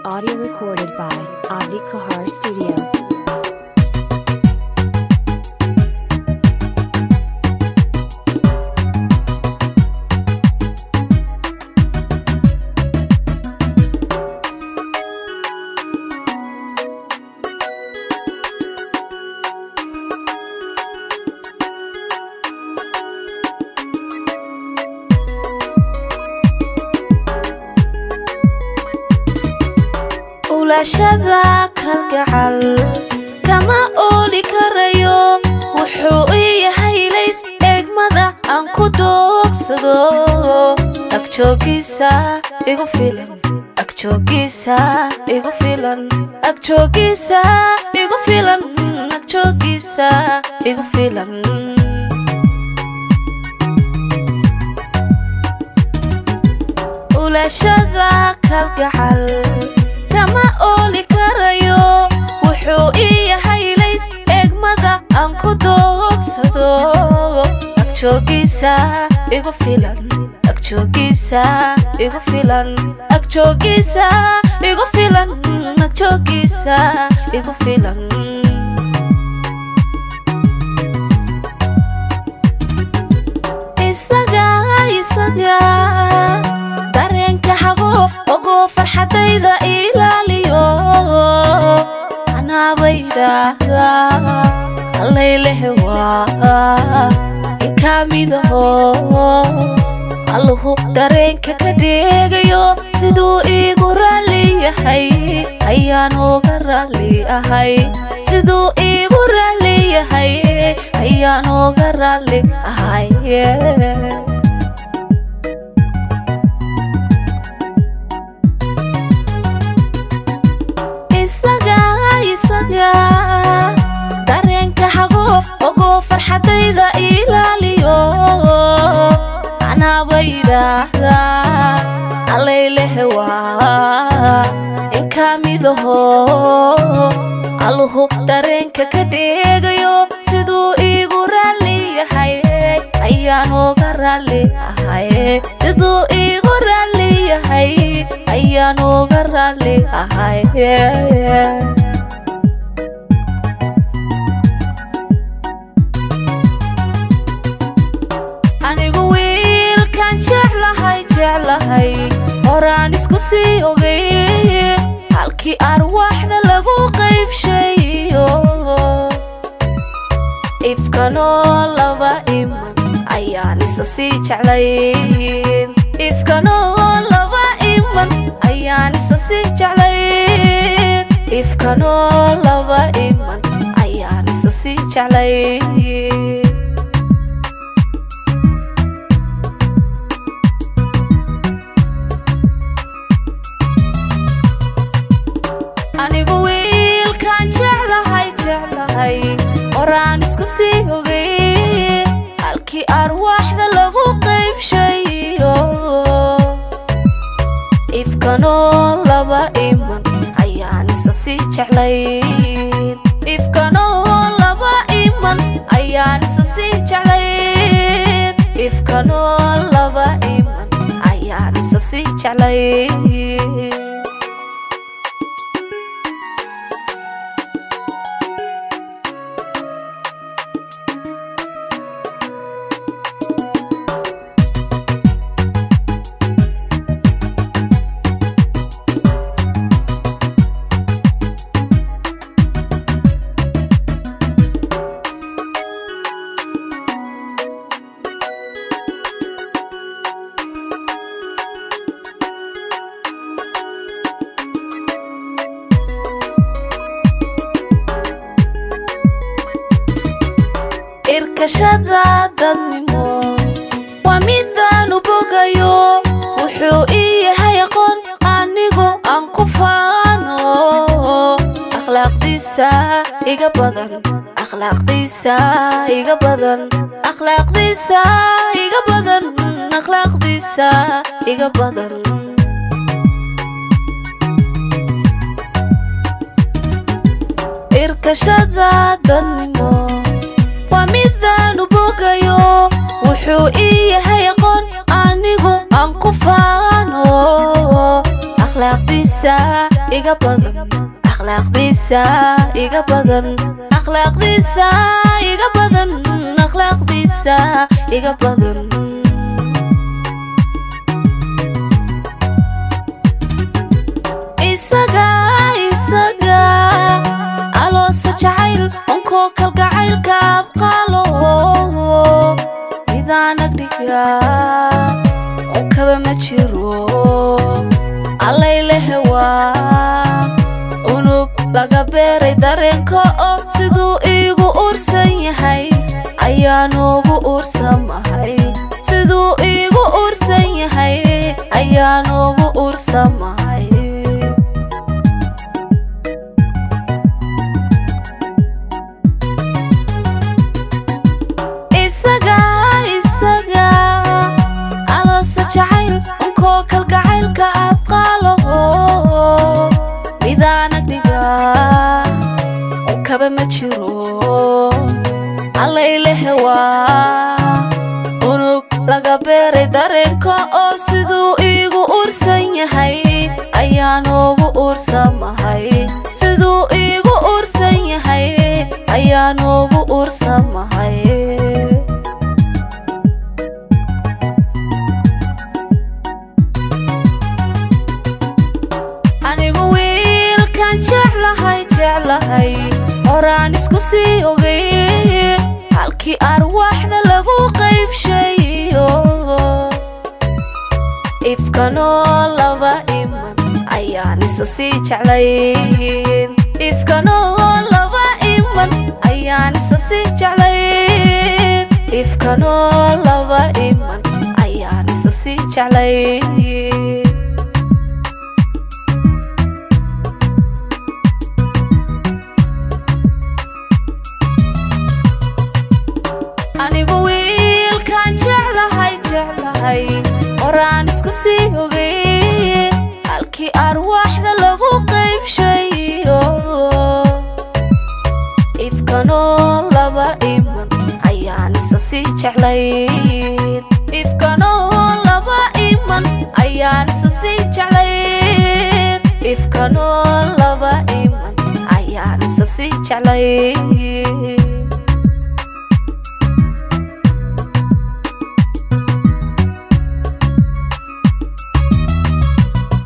Audio recorded by Adi Kahar Studio. ulashada kalgacal kama ooli karayo wuxuu yahay lays eegmada aan ku doogsado agjoogisa igu filan agjoogisa igu filan agjoogisa igu filan agjoogisa igu filan ulashada kalgacal kama ooli karayo wuxuu yahay lays eegmada aan ku doogsado agjoogisa igu filan agjoogisa igu filan agjoogisa igu filan agjoogisa igu filan isaga dareenka hago ogo farxadayda ilaaliyo anaa baydhaahda allaylehe waa inkamidaho alluhu dareenka ka dheegayo siduu iigu raalli yahay ayaan uga raalli ahay siduu iigu raalli yahay ayaan uga raalli ahay dareenka hago ogo farxadayda ilaaliyo anaa baydhaahda allaylehe waa inkamidaho alluhu dareenka ka dheegayo siduu iigu raalli yahay ayaan uga raalli ahay siduu iigu raalli yahay ayaan uga raalli ahay anigu wiilkan jeclahay horaan isku sii ogay halkii arwaaxda lagu qaybshayo ifkanoo laba iman ayaan isa sii jeclayn ifkanoo laba iman ayaan isa sii jeclayn ifkanoo laba iman ayaan isa sii jeclayn anigu wiilkan jeclahay horaan isku sii ogay halkii arwaaxda lagu qaybshayo ifkanoo laba iman ayaan isa sii jeclayn ifkanoo laba iman ayaan isa sii jeclayn ifkanoo laba iman ayaan isa sii jeclayn irkashada dadnimo waa midaan u bogayo wuxuu yahay aqoon anigu aan ku faano akhlaaqdiisa iga badan akhlaaqdiisa iga badan akhlaaqdiisa iga badan akhlaaqdiisa iga badan irkashada dadnimo waa midaan u bogayo wuxuu yahay aqoon anigu aan ku faano akhlaaqdiisa iga badan akhlaaqdiisa iga badan akhlaaqdiisa iga badan akhlaaqdiisa iga badan isaga aloosa jacayl onkoo kalgacaylka abqaalo midaan agdhiga onkaba ma jiro allaylehe waa unug laga beeray dareenka oo siduu iigu ursan yahay ayaanuugu ursamahay siduu iigu ursan yahay ayaanuugu ursamahay isaga aloosa jacayl onkoo kalgacaylka abqaalo midaan agdhiga onkaba ma jiro allaylehe waa unug laga beeray dareenka oo siduu iigu ursan yahay ayaanuugu ursamahay siduu iigu ursan yahay ayaanuugu ursamahay anigu wiilkan jeclahay horaan isku sii ogay halkii arwaaxda lagu qaybshayo ifkanoo laba iman ayaan isa sii jeclayn ifkanoo laba iman ayaan isa sii jeclayn ifkanoo laba iman ayaan isa sii jeclayn anigu wiilkan jeclahay horaan isku sii ogay halkii arwaaxda lagu qaybshayo ifkanoo laba iman ayaan isa sii jeclayn ifkanoo laba iman ayaan isa sii jeclayn ifkanoo laba iman ayaan isa sii jeclayn